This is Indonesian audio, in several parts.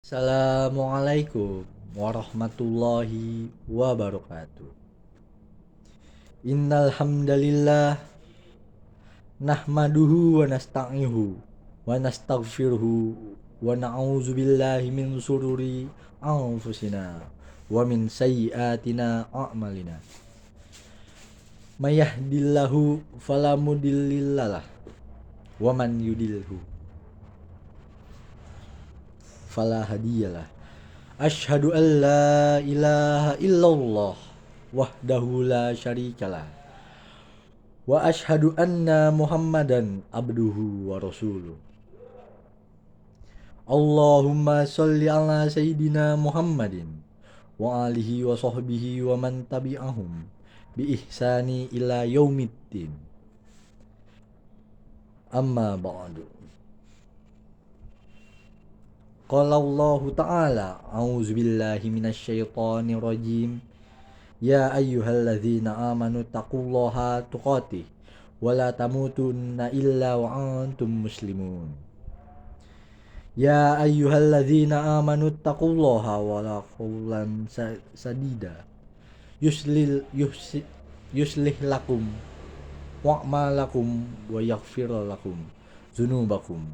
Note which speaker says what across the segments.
Speaker 1: Assalamualaikum warahmatullahi wabarakatuh. Innal hamdalillah nahmaduhu wa nasta'inuhu wa nastaghfiruhu wa na'udzu billahi min sururi anfusina wa min sayyiatina a'malina. May yahdihillahu fala mudhillalah wa man yudlilhu fala hadiyalah. Asyhadu an la ilaha illallah wahdahu la syarikalah wa asyhadu anna Muhammadan abduhu wa rasuluh. Allahumma sholli ala sayyidina Muhammadin wa alihi wa sahbihi wa man tabi'ahum bi ihsani ila yaumiddin. Amma ba'du. Qala Allah ta'ala a'udzu billahi minasy syaithanir rajim. Ya ayyuhalladzina amanu taqullaha tuqatih wa la tamutunna illa wa antum muslimun. Ya ayyuhalladzina amanu taqullaha wa la qawlan sadida yuslih lakum wa'malakum wa yaghfir lakum dzunubakum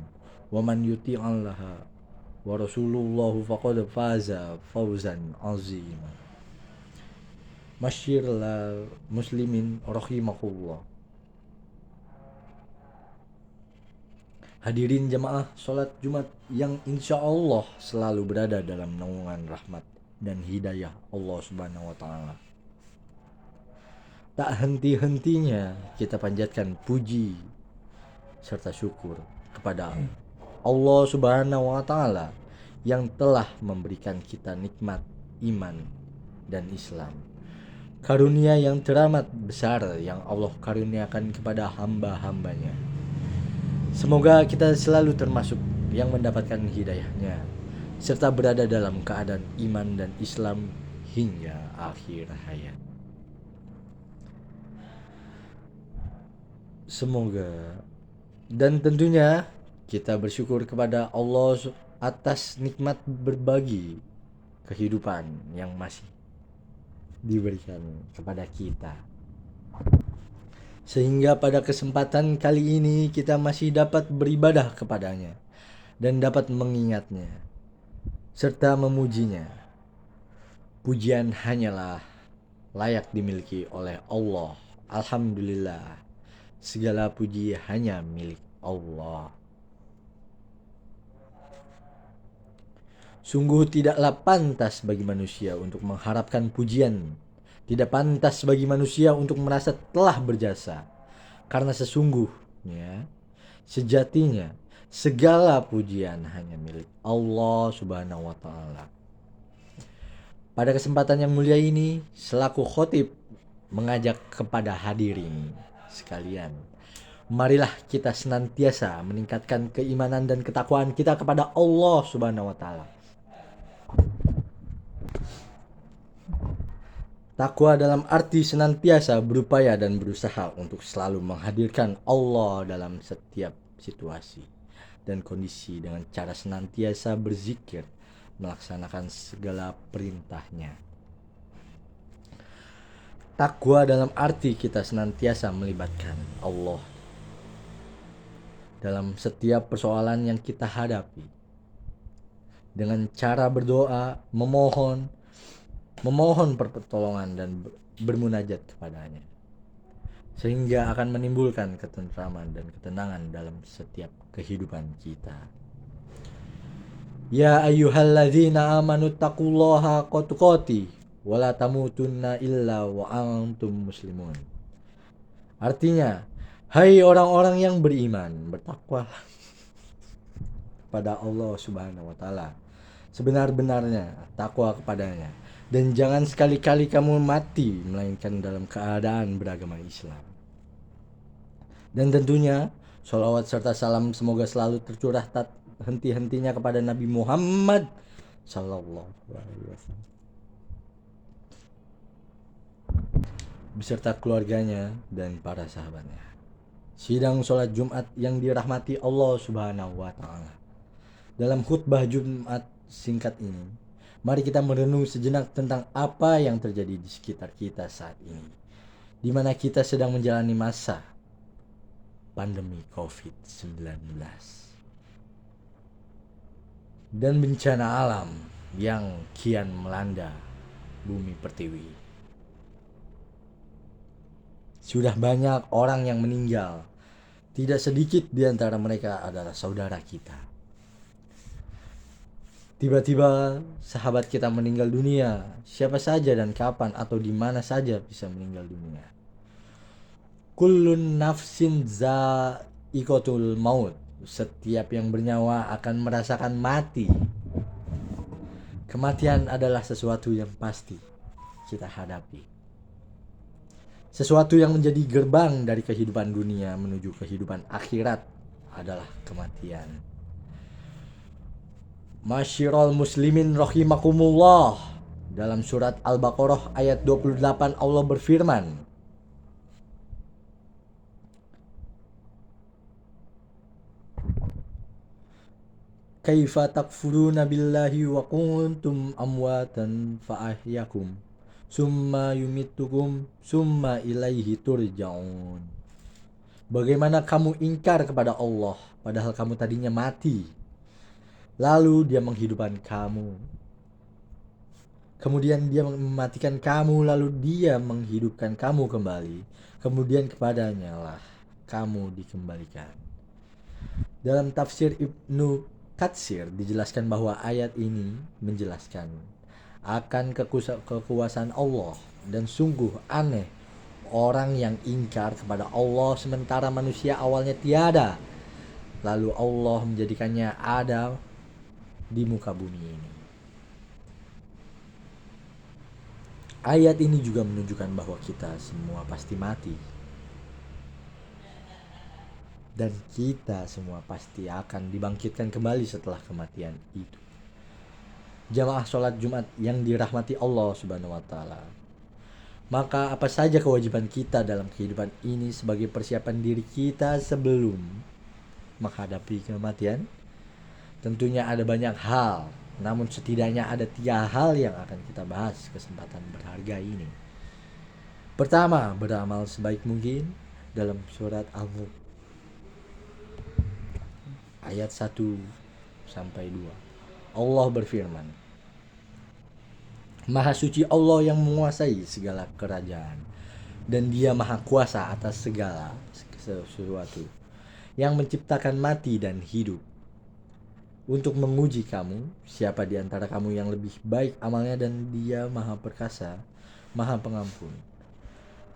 Speaker 1: wa man yuti'allaha wa rasulullahu faqad faza fawzan azima. Masyirul muslimin rahimakumullah. Hadirin jamaah sholat Jumat yang insya Allah selalu berada dalam naungan rahmat dan hidayah Allah Subhanahu wa Ta'ala. Tak henti-hentinya kita panjatkan puji serta syukur kepada Allah Subhanahu wa Ta'ala yang telah memberikan kita nikmat iman dan Islam. Karunia yang teramat besar yang Allah karuniakan kepada hamba-hambanya. Semoga kita selalu termasuk yang mendapatkan hidayahnya serta berada dalam keadaan iman dan Islam hingga akhir hayat. Semoga dan tentunya kita bersyukur kepada Allah atas nikmat berbagi kehidupan yang masih diberikan kepada kita. Sehingga pada kesempatan kali ini kita masih dapat beribadah kepadanya dan dapat mengingatnya serta memujinya. Pujian hanyalah layak dimiliki oleh Allah. Alhamdulillah, segala puji hanya milik Allah. Sungguh tidaklah pantas bagi manusia untuk mengharapkan pujian. Tidak pantas bagi manusia untuk merasa telah berjasa. Karena sesungguhnya, sejatinya, segala pujian hanya milik Allah Subhanahu wa Ta'ala. Pada kesempatan yang mulia ini, selaku khotib mengajak kepada hadirin sekalian, marilah kita senantiasa meningkatkan keimanan dan ketakwaan kita kepada Allah Subhanahu wa Ta'ala. Takwa dalam arti senantiasa berupaya dan berusaha untuk selalu menghadirkan Allah dalam setiap situasi dan kondisi dengan cara senantiasa berzikir, melaksanakan segala perintahnya. Takwa dalam arti kita senantiasa melibatkan Allah dalam setiap persoalan yang kita hadapi dengan cara berdoa, memohon pertolongan dan bermunajat kepadanya, sehingga akan menimbulkan ketentraman dan ketenangan dalam setiap kehidupan kita. Ya ayyuhalladzina amanu taqullaha haqqa tuqatih wa la tamutunna illa wa antum muslimun. Artinya, hai orang-orang yang beriman, bertakwa pada Allah Subhanahu wa Ta'ala sebenar-benarnya takwa kepadanya, dan jangan sekali-kali kamu mati melainkan dalam keadaan beragama Islam. Dan tentunya sholawat serta salam semoga selalu tercurah tak henti-hentinya kepada Nabi Muhammad sallallahu alaihi wasallam beserta keluarganya dan para sahabatnya. Sidang sholat Jumat yang dirahmati Allah Subhanahu wa Ta'ala. Dalam khutbah Jumat singkat ini, mari kita merenung sejenak tentang apa yang terjadi di sekitar kita saat ini, di mana kita sedang menjalani masa pandemi COVID-19 dan bencana alam yang kian melanda bumi pertiwi. Sudah banyak orang yang meninggal. Tidak sedikit di antara mereka adalah saudara kita. Tiba-tiba sahabat kita meninggal dunia. Siapa saja dan kapan atau di mana saja bisa meninggal dunia. Kullun nafsin za'iqatul maut. Setiap yang bernyawa akan merasakan mati. Kematian adalah sesuatu yang pasti kita hadapi. Sesuatu yang menjadi gerbang dari kehidupan dunia menuju kehidupan akhirat adalah kematian. Masyiral muslimin rahimakumullah. Dalam surat Al-Baqarah ayat 28 Allah berfirman, Kaifa takfuruna billahi wa kuntum amwatan fa'ahyakum summa yumittukum summa ilaihi turja'un. Bagaimana kamu ingkar kepada Allah padahal kamu tadinya mati, lalu dia menghidupkan kamu, kemudian dia mematikan kamu, lalu dia menghidupkan kamu kembali, kemudian kepadanya lah kamu dikembalikan. Dalam tafsir Ibnu Katsir dijelaskan bahwa ayat ini menjelaskan akan kekuasaan Allah, dan sungguh aneh orang yang ingkar kepada Allah sementara manusia awalnya tiada, lalu Allah menjadikannya ada di muka bumi ini. Ayat ini juga menunjukkan bahwa kita semua pasti mati. Dan kita semua pasti akan dibangkitkan kembali setelah kematian itu. Jamaah sholat Jumat yang dirahmati Allah Subhanahu wa Ta'ala, maka apa saja kewajiban kita dalam kehidupan ini sebagai persiapan diri kita sebelum menghadapi kematian? Tentunya ada banyak hal, namun setidaknya ada 3 hal yang akan kita bahas kesempatan berharga ini. Pertama, beramal sebaik mungkin. Dalam surat Al-Mulk ayat 1-2 Allah berfirman, Maha suci Allah yang menguasai segala kerajaan, dan dia maha kuasa atas segala sesuatu, yang menciptakan mati dan hidup, untuk menguji kamu, siapa di antara kamu yang lebih baik amalnya, dan dia maha perkasa, maha pengampun.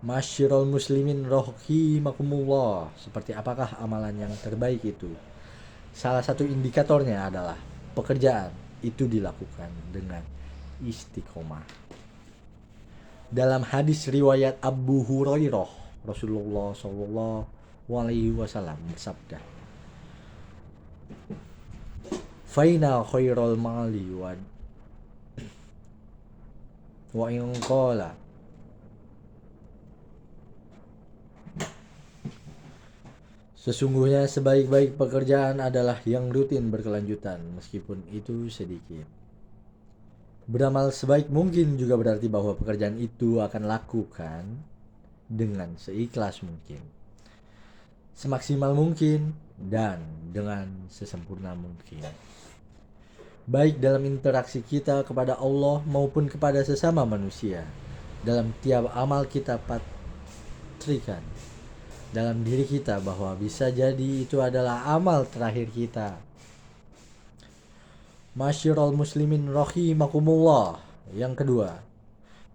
Speaker 1: Masyiral muslimin rahimakumullah. Seperti apakah amalan yang terbaik itu? Salah satu indikatornya adalah pekerjaan itu dilakukan dengan istiqomah. Dalam hadis riwayat Abu Hurairah, Rasulullah SAW bersabda, Faina khairul mali wa in qala, sesungguhnya sebaik-baik pekerjaan adalah yang rutin berkelanjutan meskipun itu sedikit. Beramal sebaik mungkin juga berarti bahwa pekerjaan itu akan lakukan dengan seikhlas mungkin, semaksimal mungkin, dan dengan sesempurna mungkin. Baik dalam interaksi kita kepada Allah maupun kepada sesama manusia. Dalam tiap amal kita patrikan dalam diri kita bahwa bisa jadi itu adalah amal terakhir kita. Masyiral muslimin rahimakumullah. Yang kedua,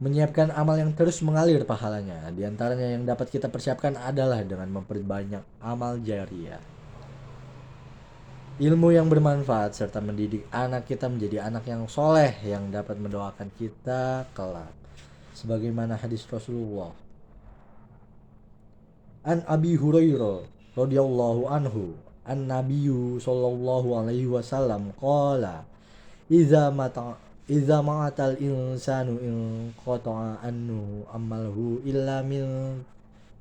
Speaker 1: menyiapkan amal yang terus mengalir pahalanya. Di antaranya yang dapat kita persiapkan adalah dengan memperbanyak amal jariyah, ilmu yang bermanfaat, serta mendidik anak kita menjadi anak yang soleh yang dapat mendoakan kita kelak. Sebagaimana hadis Rasulullah An Abi Hurairah radhiyallahu anhu, an Nabiyyu sallallahu alaihi wasallam qala, Iza ma'atal insanu in qata'a anhu amaluhu illa min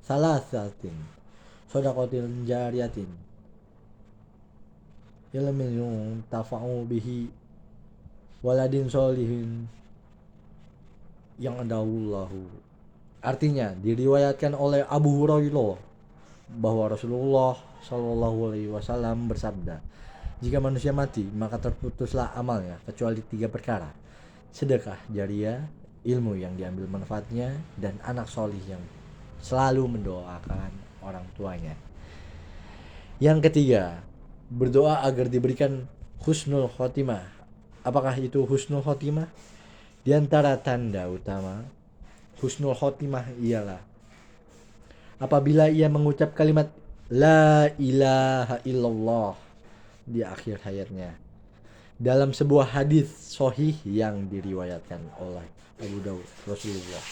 Speaker 1: salasatin, shadaqatin jariyatin, ilmin yuntafa'u bihi, waladin solihin yang adahullahu. Artinya diriwayatkan oleh Abu Hurairah bahwa Rasulullah Shallallahu Alaihi Wasallam bersabda, jika manusia mati maka terputuslah amalnya kecuali 3 perkara: sedekah jariah, ilmu yang diambil manfaatnya, dan anak solih yang selalu mendoakan orang tuanya. Yang ketiga, berdoa agar diberikan husnul khotimah. Apakah itu husnul khotimah? Di antara tanda utama husnul khotimah ialah apabila ia mengucap kalimat la ilaha illallah di akhir hayatnya. Dalam sebuah hadis sahih yang diriwayatkan oleh Abu Daud, Rasulullah,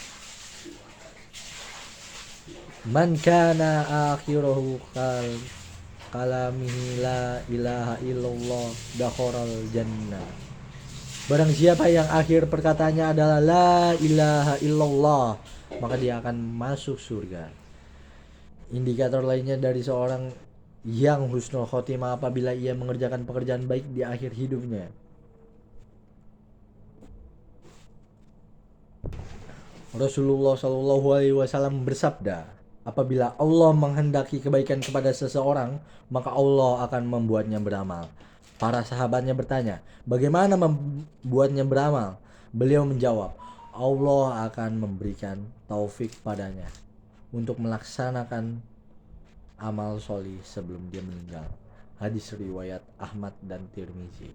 Speaker 1: man kana akhiruhu kalamihi la ilaha illallah dakharal jannah. Barang siapa yang akhir perkataannya adalah la ilaha illallah, maka dia akan masuk surga. Indikator lainnya dari seorang yang husnul khotimah apabila ia mengerjakan pekerjaan baik di akhir hidupnya. Rasulullah Shallallahu Alaihi Wasallam bersabda, apabila Allah menghendaki kebaikan kepada seseorang, maka Allah akan membuatnya beramal. Para sahabatnya bertanya, bagaimana membuatnya beramal? Beliau menjawab, Allah akan memberikan taufik padanya untuk melaksanakan amal solih sebelum dia meninggal. Hadis riwayat Ahmad dan Tirmizi.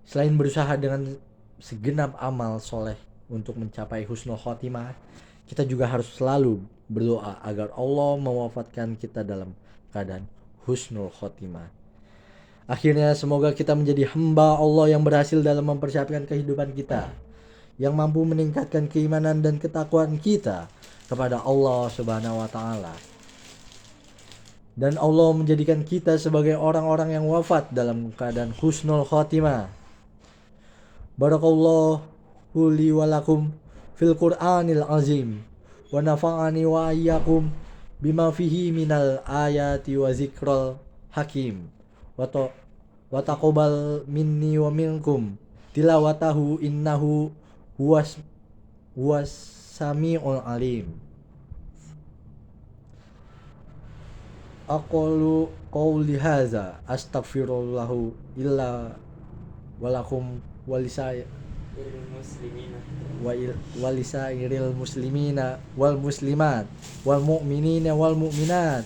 Speaker 1: Selain berusaha dengan segenap amal soleh untuk mencapai husnul khotimah, kita juga harus selalu berdoa agar Allah mewafatkan kita dalam keadaan husnul khotimah. Akhirnya semoga kita menjadi hamba Allah yang berhasil dalam mempersiapkan kehidupan kita, yang mampu meningkatkan keimanan dan ketakwaan kita kepada Allah Subhanahu wa taala. Dan Allah menjadikan kita sebagai orang-orang yang wafat dalam keadaan husnul khotimah. Barakallahu li wa lakum fil Qur'anil azim wa nafa'ani wa iyyakum bima fihi minal ayati wa zikrul hakim wa taqabbal minni wa minkum tilawatahu innahu huwas samiul alim. Aqulu qawli hadza astaghfirullahu illa walakum walisairil muslimina wal muslimat wal mu'minina wal mu'minat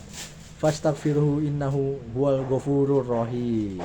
Speaker 1: fastaghfiruhu innahu huwal ghafurur rahim.